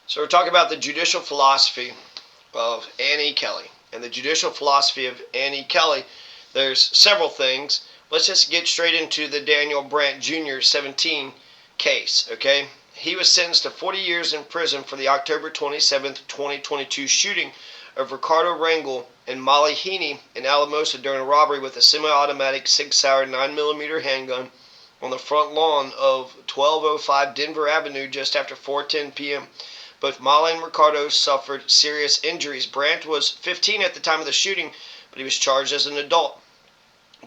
So we're talking about the judicial philosophy of Anne E. Kelly. And the judicial philosophy of Anne E. Kelly, there's several things. Let's just get straight into the Daniel Brandt Jr. 17 case, okay? He was sentenced to 40 years in prison for the October 27th, 2022 shooting of Ricardo Rangel and Molly Heaney in Alamosa during a robbery with a semi-automatic Sig Sauer 9mm handgun on the front lawn of 1205 Denver Avenue just after 4:10 p.m. Both Molly and Ricardo suffered serious injuries. Brandt was 15 at the time of the shooting, but he was charged as an adult.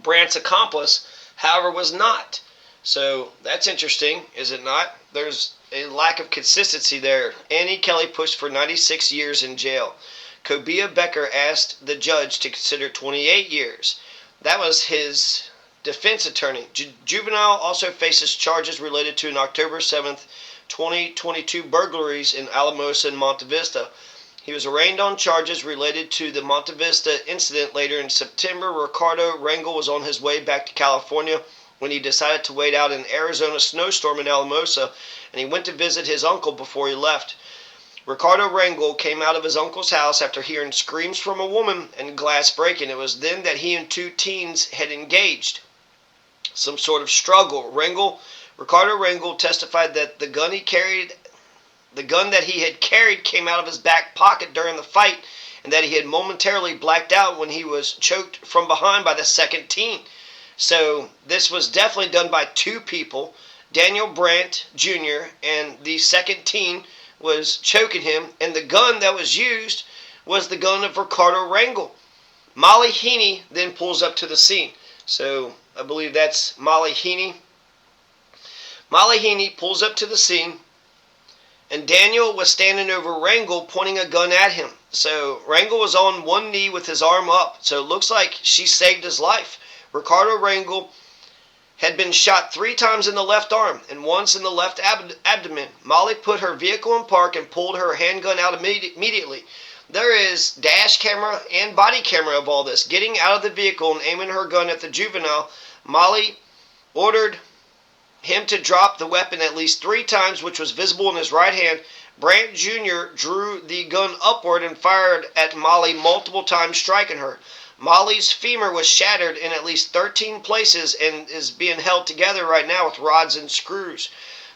Brandt's accomplice, however, was not. So that's interesting, is it not? There's a lack of consistency there. Anne E. Kelly pushed for 96 years in jail. Cobia Becker asked the judge to consider 28 years. That was his defense attorney. Juvenile also faces charges related to an October 7th, 2022 burglaries in Alamosa and Monte Vista. He was arraigned on charges related to the Monte Vista incident later in September. Ricardo Rangel was on his way back to California when he decided to wait out an Arizona snowstorm in Alamosa, and he went to visit his uncle before he left. Ricardo Rangel came out of his uncle's house after hearing screams from a woman and glass breaking. It was then that he and two teens had engaged some sort of struggle. Ricardo Rangel testified that the gun that he had carried came out of his back pocket during the fight, and that he had momentarily blacked out when he was choked from behind by the second teen. So this was definitely done by two people. Daniel Brandt Jr. and the second teen was choking him, and the gun that was used was the gun of Ricardo Rangel. Molly Heaney then pulls up to the scene. So I believe that's Molly Heaney. Molly Heaney pulls up to the scene, and Daniel was standing over Rangel pointing a gun at him. So Rangel was on one knee with his arm up. So it looks like she saved his life. Ricardo Rangel had been shot 3 times in the left arm and once in the left abdomen. Molly put her vehicle in park and pulled her handgun out immediately. There is dash camera and body camera of all this. Getting out of the vehicle and aiming her gun at the juvenile, Molly ordered him to drop the weapon at least 3 times, which was visible in his right hand. Brandt Jr. drew the gun upward and fired at Molly multiple times, striking her. Molly's femur was shattered in at least 13 places and is being held together right now with rods and screws.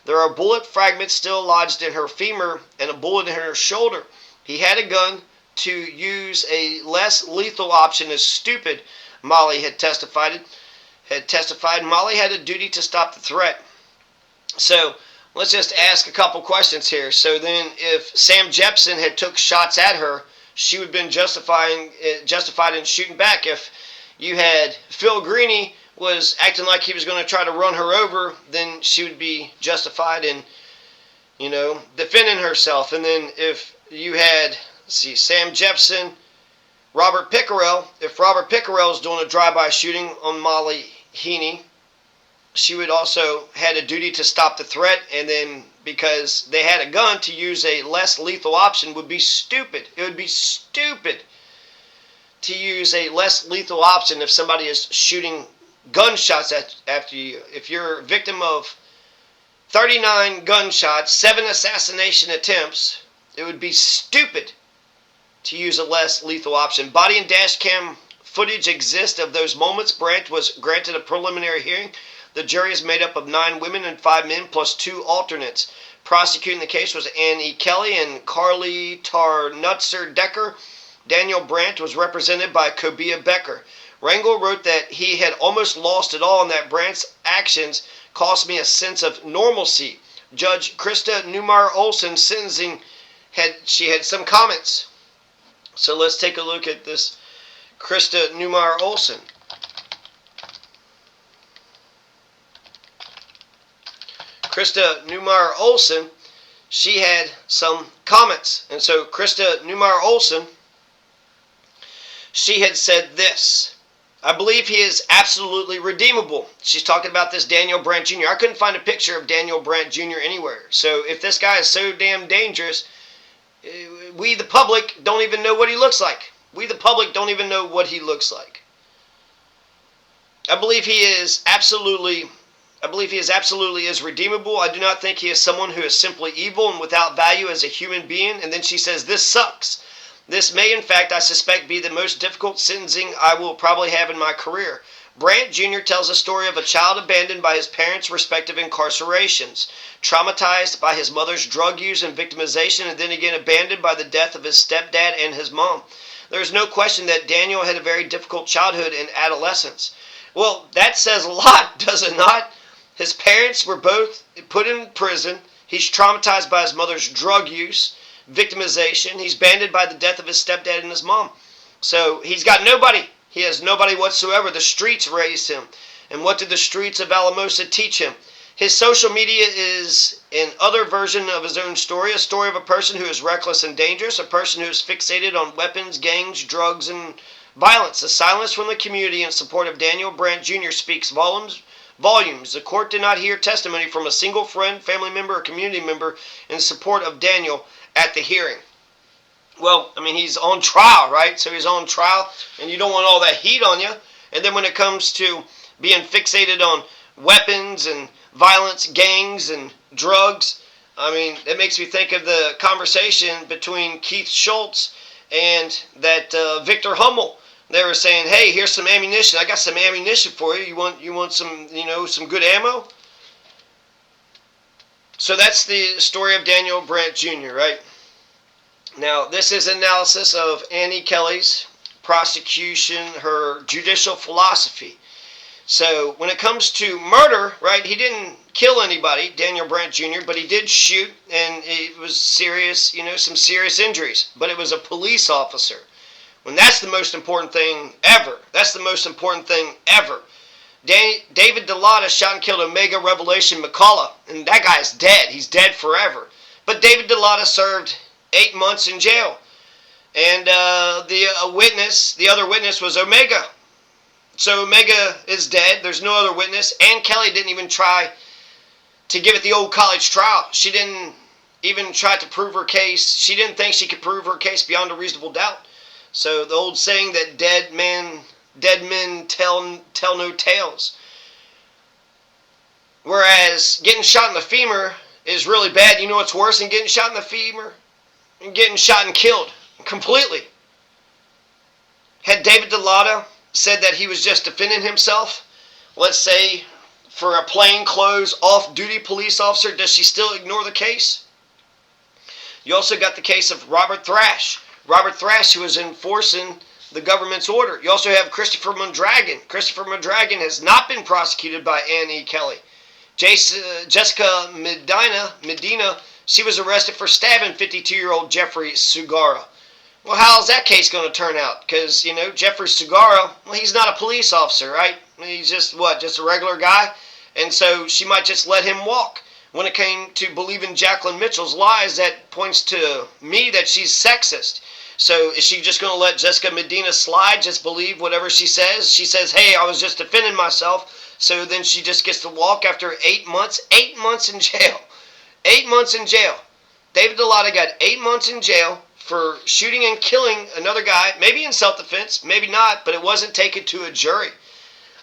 There are bullet fragments still lodged in her femur and a bullet in her shoulder. He had a gun. To use a less lethal option is stupid, Molly had testified. Molly had a duty to stop the threat. So let's just ask a couple questions here. So then if Sam Jepson had took shots at her, she would have been justified in shooting back. If you had Phil Greene was acting like he was going to try to run her over, then she would be justified in, defending herself. And then if you had, Sam Jepson, Robert Pickerel, if Robert Pickerel is doing a drive-by shooting on Molly Heaney, she would also had a duty to stop the threat, and then because they had a gun, to use a less lethal option would be stupid. It would be stupid to use a less lethal option if somebody is shooting gunshots after you. If you're a victim of 39 gunshots, 7 assassination attempts, it would be stupid to use a less lethal option. Body and dash cam footage exists of those moments. Brandt was granted a preliminary hearing. The jury is made up of 9 women and 5 men plus 2 alternates. Prosecuting the case was Anne E. Kelly and Carly Tarnutzer Decker. Daniel Brandt was represented by Cobia Becker. Rangel wrote that he had almost lost it all and that Brandt's actions cost me a sense of normalcy. Judge Krista Newmeyer Olson sentencing had some comments. So let's take a look at this Krista Newmeyer Olson. Krista Newmeyer Olson, she had some comments. And so Krista Newmeyer Olson, she had said this: I believe he is absolutely redeemable. She's talking about this Daniel Brandt Jr. I couldn't find a picture of Daniel Brandt Jr. anywhere. So if this guy is so damn dangerous, we the public don't even know what he looks like. We the public don't even know what he looks like. I believe he is absolutely I believe he is absolutely is redeemable. I do not think he is someone who is simply evil and without value as a human being. And then she says, this sucks. This may, in fact, I suspect, be the most difficult sentencing I will probably have in my career. Brandt Jr. tells a story of a child abandoned by his parents' respective incarcerations, traumatized by his mother's drug use and victimization, and then again abandoned by the death of his stepdad and his mom. There is no question that Daniel had a very difficult childhood and adolescence. Well, that says a lot, does it not? His parents were both put in prison. He's traumatized by his mother's drug use, victimization. He's abandoned by the death of his stepdad and his mom. So he's got nobody. He has nobody whatsoever. The streets raised him. And what did the streets of Alamosa teach him? His social media is another version of his own story, a story of a person who is reckless and dangerous, a person who is fixated on weapons, gangs, drugs, and violence. The silence from the community in support of Daniel Brandt Jr. speaks volumes. The court did not hear testimony from a single friend, family member, or community member in support of Daniel at the hearing. Well, I mean, he's on trial, right? So he's on trial, and you don't want all that heat on you. And then when it comes to being fixated on weapons and violence, gangs, and drugs, I mean, it makes me think of the conversation between Keith Schultz and that Victor Hummel. They were saying, hey, here's some ammunition. I got some ammunition for you. You want some, some good ammo? So that's the story of Daniel Brandt Jr., right? Now, this is analysis of Annie Kelly's prosecution, her judicial philosophy. So when it comes to murder, right, he didn't kill anybody, Daniel Brandt Jr., but he did shoot, and it was serious, some serious injuries. But it was a police officer. When that's the most important thing ever. That's the most important thing ever. David DeLotta shot and killed Omega Revelation McCullough, and that guy's dead. He's dead forever. But David DeLotta served 8 months in jail. And the other witness was Omega. So Omega is dead. There's no other witness. Ann Kelly didn't even try to give it the old college trial. She didn't even try to prove her case. She didn't think she could prove her case beyond a reasonable doubt. So the old saying that dead men tell no tales. Whereas getting shot in the femur is really bad. You know what's worse than getting shot in the femur? And getting shot and killed completely. Had David DeLotta said that he was just defending himself, let's say for a plainclothes off-duty police officer, does she still ignore the case? You also got the case of Robert Thrash. Robert Thrash, who was enforcing the government's order. You also have Christopher Mondragon. Christopher Mondragon has not been prosecuted by Ann E. Kelly. Jessica Medina, she was arrested for stabbing 52-year-old Jeffrey Sugara. Well, how's that case going to turn out? Because, Jeffrey Sugara, well, he's not a police officer, right? He's just a regular guy? And so she might just let him walk. When it came to believing Jacqueline Mitchell's lies, that points to me that she's sexist. So is she just going to let Jessica Medina slide, just believe whatever she says? She says, hey, I was just defending myself. So then she just gets to walk after 8 months. 8 months in jail. 8 months in jail. David DeLotta got 8 months in jail for shooting and killing another guy, maybe in self-defense, maybe not, but it wasn't taken to a jury.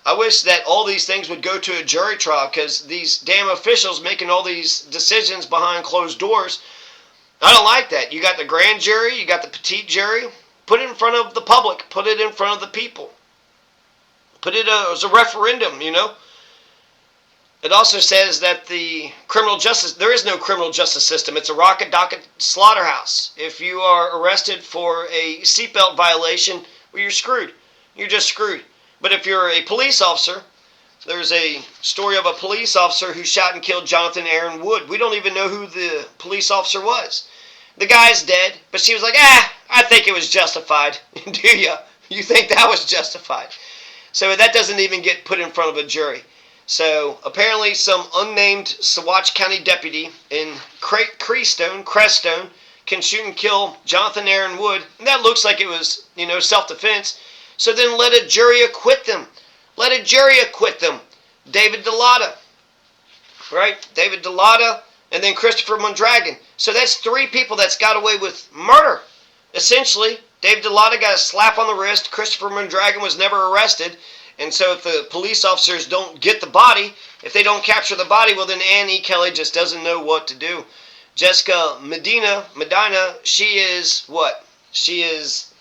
I wish that all these things would go to a jury trial, because these damn officials making all these decisions behind closed doors, I don't like that. You got the grand jury, you got the petite jury. Put it in front of the public. Put it in front of the people. Put it as a referendum, It also says that there is no criminal justice system. It's a rocket docket slaughterhouse. If you are arrested for a seatbelt violation, well, you're screwed. You're just screwed. But if you're a police officer, there's a story of a police officer who shot and killed Jonathan Aaron Wood. We don't even know who the police officer was. The guy's dead, but she was like, I think it was justified. Do you? You think that was justified? So that doesn't even get put in front of a jury. So apparently some unnamed Saguache County deputy in Crestone can shoot and kill Jonathan Aaron Wood. And that looks like it was, self-defense. So then let a jury acquit them. Let a jury acquit them. David DeLotta. Right? David DeLotta and then Christopher Mondragon. So that's 3 people that's got away with murder. Essentially, David DeLotta got a slap on the wrist. Christopher Mondragon was never arrested. And so if the police officers don't get the body, if they don't capture the body, well then Annie Kelly just doesn't know what to do. Jessica Medina, she is what? She is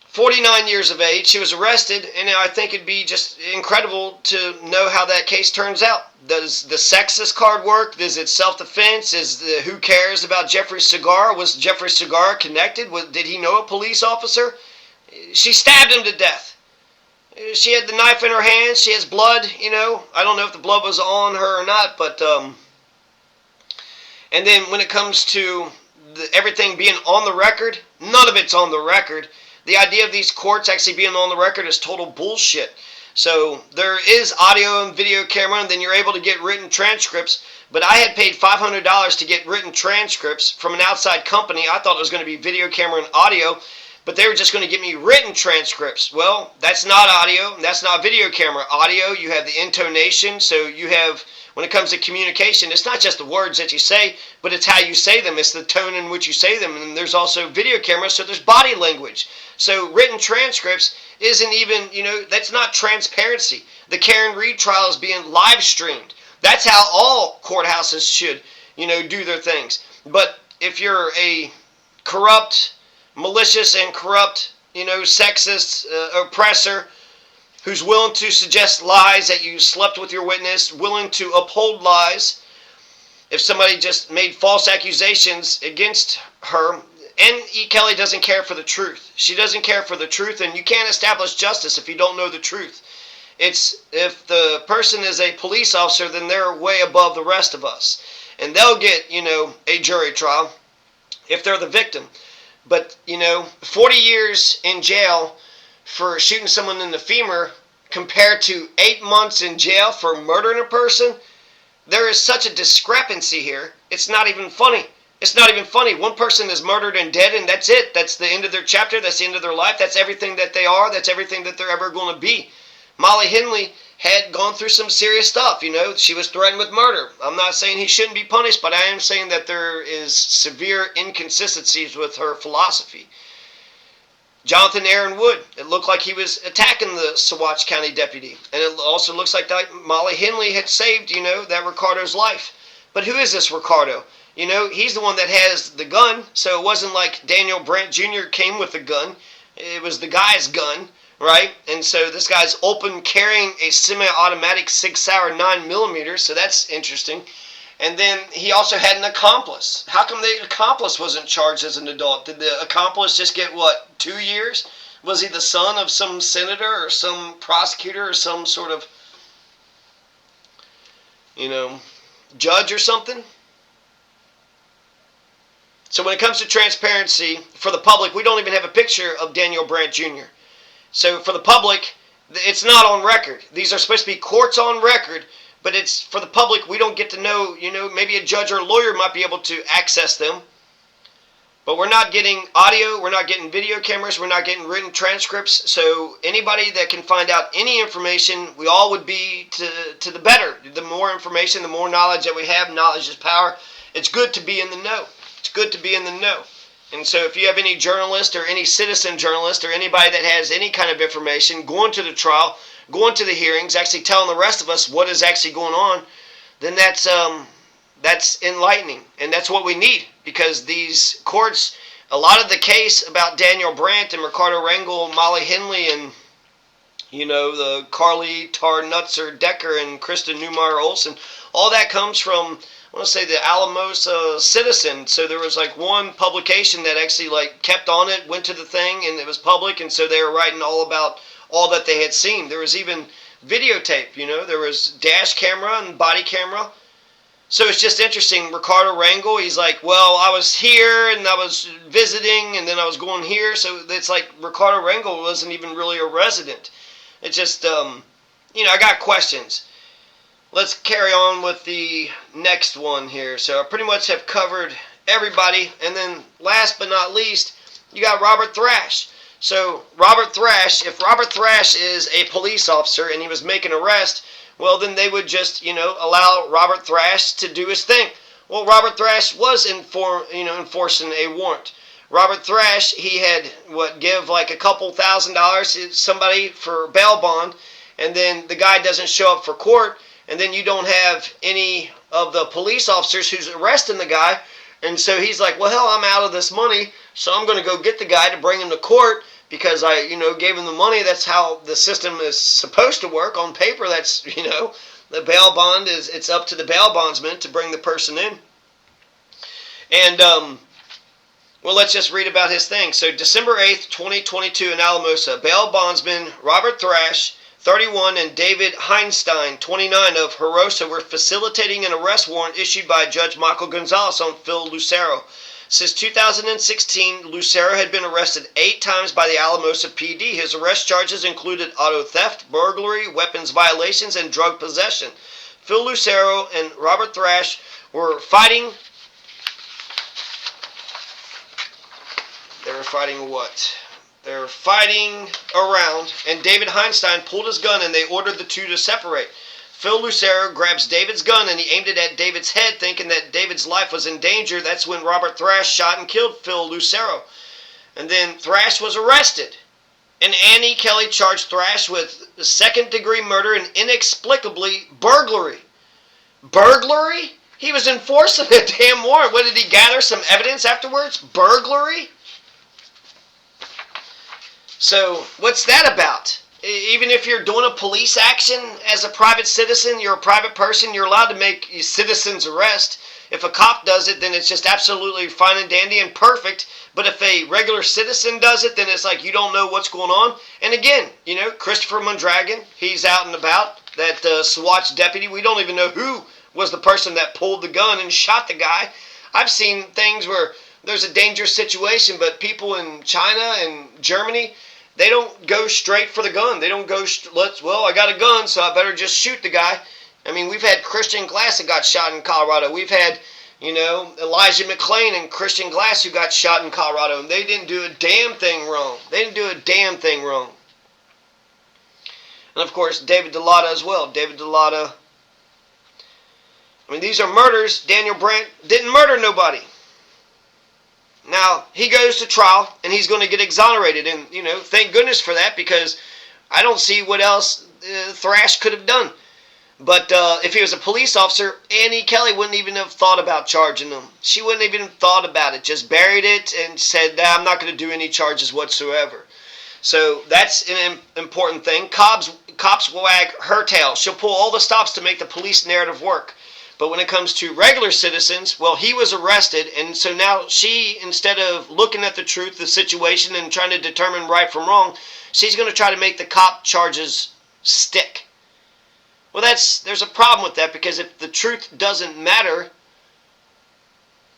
49 years of age. She was arrested, and I think it'd be just incredible to know how that case turns out. Does the sexist card work? Is it self-defense? Who cares about Jeffrey Cigar? Was Jeffrey Cigar connected? Did he know a police officer? She stabbed him to death. She had the knife in her hand. She has blood, I don't know if the blood was on her or not, but, and then when it comes to everything being on the record, none of it's on the record. The idea of these courts actually being on the record is total bullshit. So there is audio and video camera, and then you're able to get written transcripts. But I had paid $500 to get written transcripts from an outside company. I thought it was going to be video camera and audio, but they were just going to give me written transcripts. Well, that's not audio. That's not video camera. Audio, you have the intonation. So you have, when it comes to communication, it's not just the words that you say, but it's how you say them. It's the tone in which you say them. And there's also video camera, so there's body language. So written transcripts isn't even, that's not transparency. The Karen Reed trial is being live streamed. That's how all courthouses should, do their things. But if you're a corrupt, malicious and corrupt, sexist oppressor who's willing to suggest lies that you slept with your witness, willing to uphold lies, if somebody just made false accusations against her, N.E. Kelly doesn't care for the truth. She doesn't care for the truth, and you can't establish justice if you don't know the truth. It's if the person is a police officer, then they're way above the rest of us. And they'll get, a jury trial if they're the victim. But, 40 years in jail for shooting someone in the femur compared to 8 months in jail for murdering a person, there is such a discrepancy here. It's not even funny. It's not even funny. One person is murdered and dead, and that's it. That's the end of their chapter. That's the end of their life. That's everything that they are. That's everything that they're ever going to be. Molly Henley had gone through some serious stuff. She was threatened with murder. I'm not saying he shouldn't be punished, but I am saying that there is severe inconsistencies with her philosophy. Jonathan Aaron Wood, it looked like he was attacking the Saguache County deputy. And it also looks like that Molly Henley had saved, that Ricardo's life. But who is this Ricardo? He's the one that has the gun, so it wasn't like Daniel Brandt Jr. came with the gun. It was the guy's gun, right? And so this guy's open carrying a semi-automatic Sig Sauer 9mm, so that's interesting. And then he also had an accomplice. How come the accomplice wasn't charged as an adult? Did the accomplice just get, 2 years? Was he the son of some senator or some prosecutor or some sort of, judge or something? So when it comes to transparency for the public, we don't even have a picture of Daniel Brandt Jr. So for the public, it's not on record. These are supposed to be courts on record, but it's for the public. We don't get to know, maybe a judge or a lawyer might be able to access them. But we're not getting audio, we're not getting video cameras, we're not getting written transcripts. So anybody that can find out any information, we all would be to the better. The more information, the more knowledge that we have. Knowledge is power. It's good to be in the know. It's good to be in the know. And so if you have any journalist or any citizen journalist or anybody that has any kind of information, going to the trial, going to the hearings, actually telling the rest of us what is actually going on, then that's enlightening. And that's what we need, because these courts, a lot of the case about Daniel Brandt and Ricardo Rangel, Molly Henley, and the Carly Tarnutzer Decker and Kristen Newmeyer Olson, all that comes from, I want to say, the Alamos Citizen. So there was one publication that actually kept on it, went to the thing, and it was public, and so they were writing all about all that they had seen. There was even videotape, there was dash camera and body camera. So it's just interesting. Ricardo Rangel, he's like, well, I was here and I was visiting and then I was going here. So it's like Ricardo Rangel wasn't even really a resident. It's just, I got questions. Let's carry on with the next one here. So I pretty much have covered everybody. And then last but not least, you got Robert Thrash. So Robert Thrash, if Robert Thrash is a police officer and he was making an arrest, well, then they would just, allow Robert Thrash to do his thing. Well, Robert Thrash was enforcing a warrant. Robert Thrash, he had give like a couple $1,000 to somebody for bail bond, and then the guy doesn't show up for court, and then you don't have any of the police officers who's arresting the guy, and so he's like, well, hell, I'm out of this money, so I'm going to go get the guy to bring him to court because I, gave him the money. That's how the system is supposed to work on paper. That's, the bail bond it's up to the bail bondsman to bring the person in. And, well, let's just read about his thing. So, December 8th, 2022 in Alamosa, bail bondsman Robert Thrash, 31, and David Heinstein, 29, of Herosa were facilitating an arrest warrant issued by Judge Michael Gonzalez on Phil Lucero. Since 2016, Lucero had been arrested 8 times by the Alamosa PD. His arrest charges included auto theft, burglary, weapons violations, and drug possession. Phil Lucero and Robert Thrash were fighting. They were fighting what? They were fighting around, and David Heinstein pulled his gun, and they ordered the two to separate. Phil Lucero grabs David's gun, and he aimed it at David's head, thinking that David's life was in danger. That's when Robert Thrash shot and killed Phil Lucero. And then Thrash was arrested. And Annie Kelly charged Thrash with second-degree murder and inexplicably burglary. Burglary? He was enforcing a damn warrant. What, did he gather some evidence afterwards? Burglary? So, what's that about? Even if you're doing a police action as a private citizen, you're a private person, you're allowed to make a citizen's arrest. If a cop does it, then it's just absolutely fine and dandy and perfect. But if a regular citizen does it, then it's like you don't know what's going on. And again, Christopher Mondragon, he's out and about, that SWAT deputy. We don't even know who was the person that pulled the gun and shot the guy. I've seen things where there's a dangerous situation, but people in China and Germany, they don't go straight for the gun. They don't go, I got a gun, so I better just shoot the guy. I mean, we've had Christian Glass that got shot in Colorado. We've had, Elijah McClain and Christian Glass who got shot in Colorado, and they didn't do a damn thing wrong. They didn't do a damn thing wrong. And, of course, David Delata as well. David Delata. I mean, these are murders. Daniel Brandt didn't murder nobody. Now, he goes to trial, and he's going to get exonerated. And, thank goodness for that, because I don't see what else Thrash could have done. But if he was a police officer, Annie Kelly wouldn't even have thought about charging him. She wouldn't even have thought about it. Just buried it and said, nah, I'm not going to do any charges whatsoever. So that's an important thing. Cops wag her tail. She'll pull all the stops to make the police narrative work. But when it comes to regular citizens, well, he was arrested, and so now she, instead of looking at the truth, the situation, and trying to determine right from wrong, she's going to try to make the cop charges stick. Well, there's a problem with that, because if the truth doesn't matter,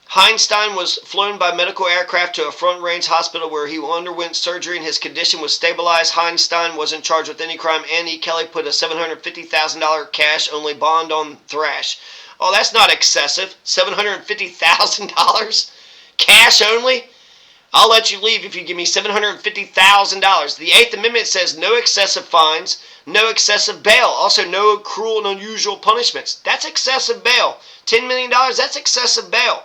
Heinstein was flown by medical aircraft to a front-range hospital where he underwent surgery and his condition was stabilized. Heinstein wasn't charged with any crime. Annie Kelly put a $750,000 cash-only bond on Thrash. Oh, that's not excessive. $750,000? Cash only? I'll let you leave if you give me $750,000. The Eighth Amendment says no excessive fines, no excessive bail. Also, no cruel and unusual punishments. That's excessive bail. $10 million, that's excessive bail.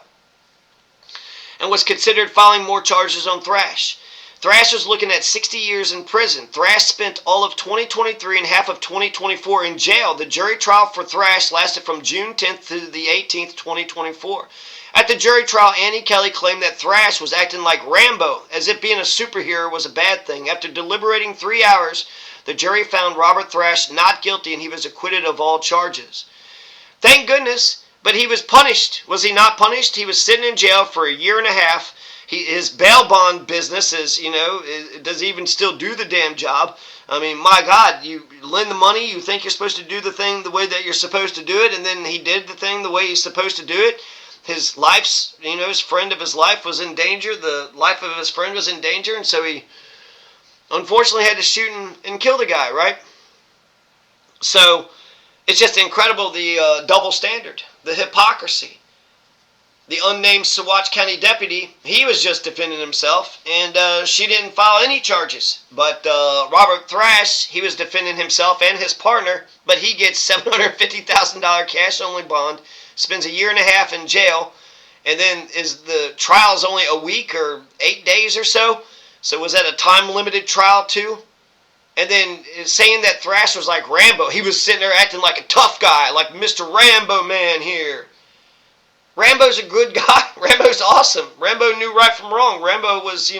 And was considered filing more charges on Thrash. Thrash was looking at 60 years in prison. Thrash spent all of 2023 and half of 2024 in jail. The jury trial for Thrash lasted from June 10th to the 18th, 2024. At the jury trial, Annie Kelly claimed that Thrash was acting like Rambo, as if being a superhero was a bad thing. After deliberating 3 hours, the jury found Robert Thrash not guilty and he was acquitted of all charges. Thank goodness, but he was punished. Was he not punished? He was sitting in jail for a year and a half. His bail bond business is, does he even still do the damn job? I mean, my God, you lend the money, you think you're supposed to do the thing the way that you're supposed to do it, and then he did the thing the way he's supposed to do it. His life's, his friend of his life was in danger. The life of his friend was in danger, and so he unfortunately had to shoot and kill the guy, right? So it's just incredible, the double standard, the hypocrisy. The unnamed Saguache County deputy, he was just defending himself, and she didn't file any charges. But Robert Thrash, he was defending himself and his partner, but he gets $750,000 cash-only bond, spends a year and a half in jail, And then is the trial's only a week or 8 days or so? So was that a time-limited trial too? And then saying that Thrash was like Rambo. He was sitting there acting like a tough guy, like Mr. Rambo man here. Rambo's a good guy. Rambo's awesome. Rambo knew right from wrong. Rambo was,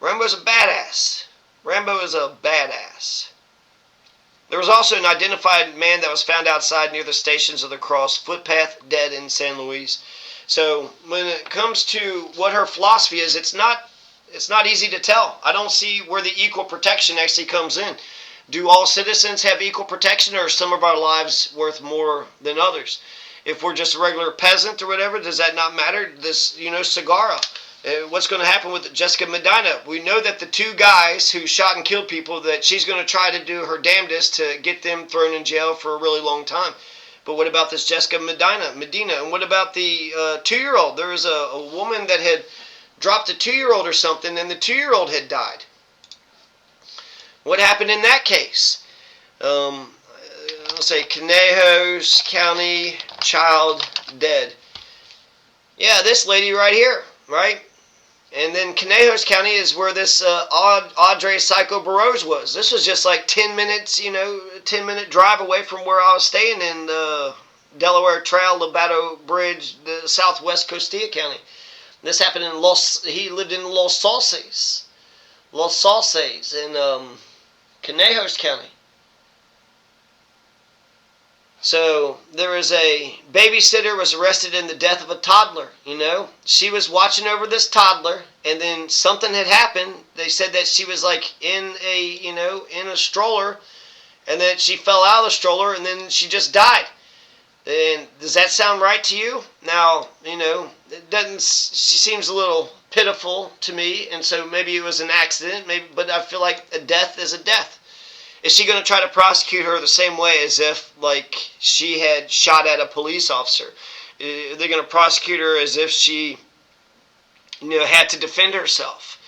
Rambo's a badass. Rambo is a badass. There was also an identified man that was found outside near the Stations of the Cross footpath, dead in San Luis. So when it comes to what her philosophy is, it's not easy to tell. I don't see where the equal protection actually comes in. Do all citizens have equal protection, or are some of our lives worth more than others? If we're just a regular peasant or whatever, does that not matter? This, Sagara. What's going to happen with Jessica Medina? We know that the two guys who shot and killed people, that she's going to try to do her damnedest to get them thrown in jail for a really long time. But what about this Jessica Medina? And what about the 2-year-old? There was a woman that had dropped a 2-year-old or something, and the 2-year-old had died. What happened in that case? Let's say Conejos County, child dead. Yeah, this lady right here, right? And then Conejos County is where this Audrey Psycho Barrows was. This was just like 10 minutes, 10-minute drive away from where I was staying in Delaware Trail, Lobato Bridge, the southwest Costilla County. This happened in he lived in Los Sauces in Conejos County. So there was a babysitter was arrested in the death of a toddler. She was watching over this toddler, and then something had happened. They said that she was like in a stroller, and that she fell out of the stroller, and then she just died. And does that sound right to you? Now, it doesn't. She seems a little pitiful to me, and so maybe it was an accident. But I feel like a death is a death. Is she going to try to prosecute her the same way as if, like, she had shot at a police officer? They're going to prosecute her as if she, had to defend herself,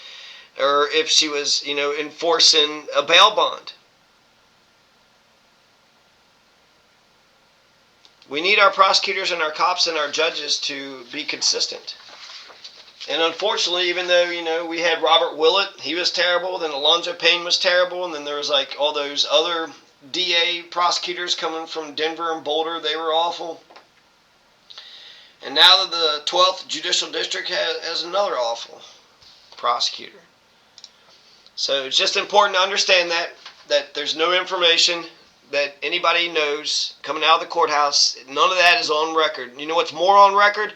or if she was, enforcing a bail bond. We need our prosecutors and our cops and our judges to be consistent. And unfortunately, even though, we had Robert Willett, he was terrible, then Alonzo Payne was terrible, and then there was like all those other DA prosecutors coming from Denver and Boulder, they were awful. And now that the 12th Judicial District has another awful prosecutor. So it's just important to understand that there's no information that anybody knows coming out of the courthouse. None of that is on record. You know what's more on record?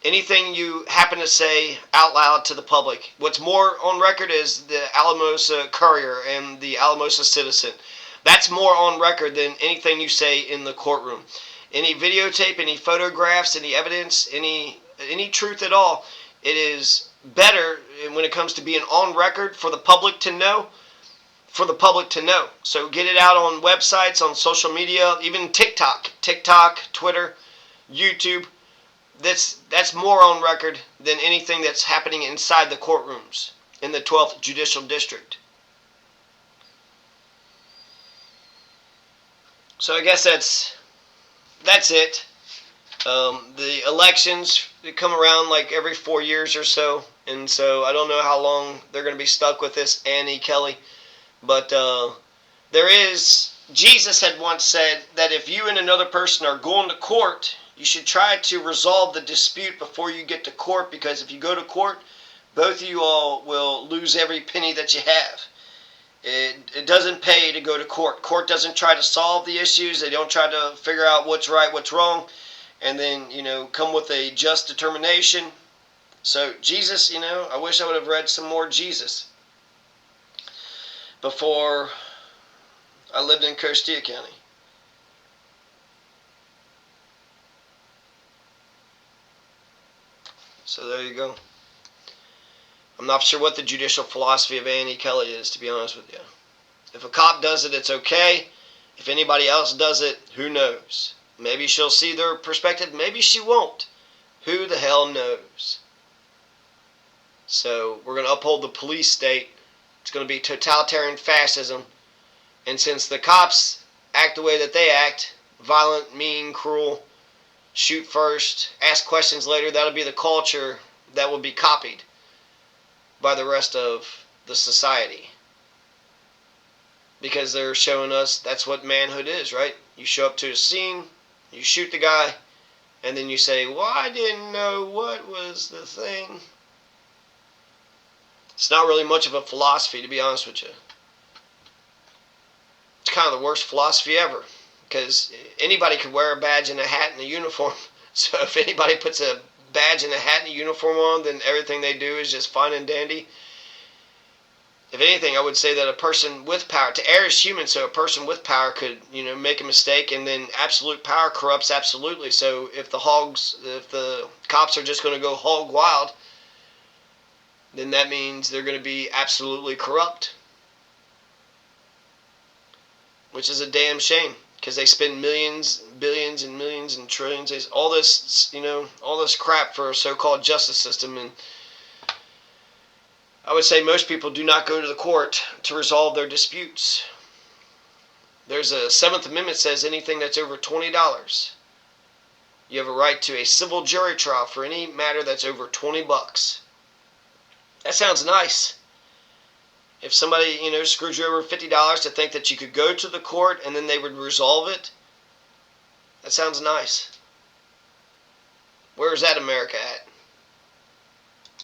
Anything you happen to say out loud to the public. What's more on record is the Alamosa Courier and the Alamosa Citizen. That's more on record than anything you say in the courtroom. Any videotape, any photographs, any evidence, any truth at all, it is better when it comes to being on record for the public to know. So get it out on websites, on social media, even TikTok, Twitter, YouTube. That's more on record than anything that's happening inside the courtrooms in the 12th Judicial District. So I guess that's it. The elections come around like every 4 years or so, and so I don't know how long they're going to be stuck with this Annie Kelly. But Jesus had once said that if you and another person are going to court, you should try to resolve the dispute before you get to court, because if you go to court, both of you all will lose every penny that you have. It doesn't pay to go to court. Court doesn't try to solve the issues. They don't try to figure out what's right, what's wrong, and then, come with a just determination. So Jesus, I wish I would have read some more Jesus before I lived in Costilla County. So there you go. I'm not sure what the judicial philosophy of Annie Kelly is, to be honest with you. If a cop does it, it's okay. If anybody else does it, who knows? Maybe she'll see their perspective. Maybe she won't. Who the hell knows? So we're going to uphold the police state. It's going to be totalitarian fascism. And since the cops act the way that they act, violent, mean, cruel, shoot first, ask questions later. That'll be the culture that will be copied by the rest of the society. Because they're showing us that's what manhood is, right? You show up to a scene, you shoot the guy, and then you say, well, I didn't know what was the thing. It's not really much of a philosophy, to be honest with you. It's kind of the worst philosophy ever. Because anybody could wear a badge and a hat and a uniform. So if anybody puts a badge and a hat and a uniform on, then everything they do is just fine and dandy. If anything, I would say that a person with power, to err is human, so a person with power could, make a mistake, and then absolute power corrupts absolutely. So if the cops are just going to go hog wild, then that means they're going to be absolutely corrupt. Which is a damn shame, because they spend millions, billions, and millions, and trillions, all this crap for a so-called justice system. And I would say most people do not go to the court to resolve their disputes. There's a 7th Amendment says anything that's over $20. You have a right to a civil jury trial for any matter that's over $20. That sounds nice. If somebody, screwed you over $50 to think that you could go to the court and then they would resolve it, that sounds nice. Where is that America at?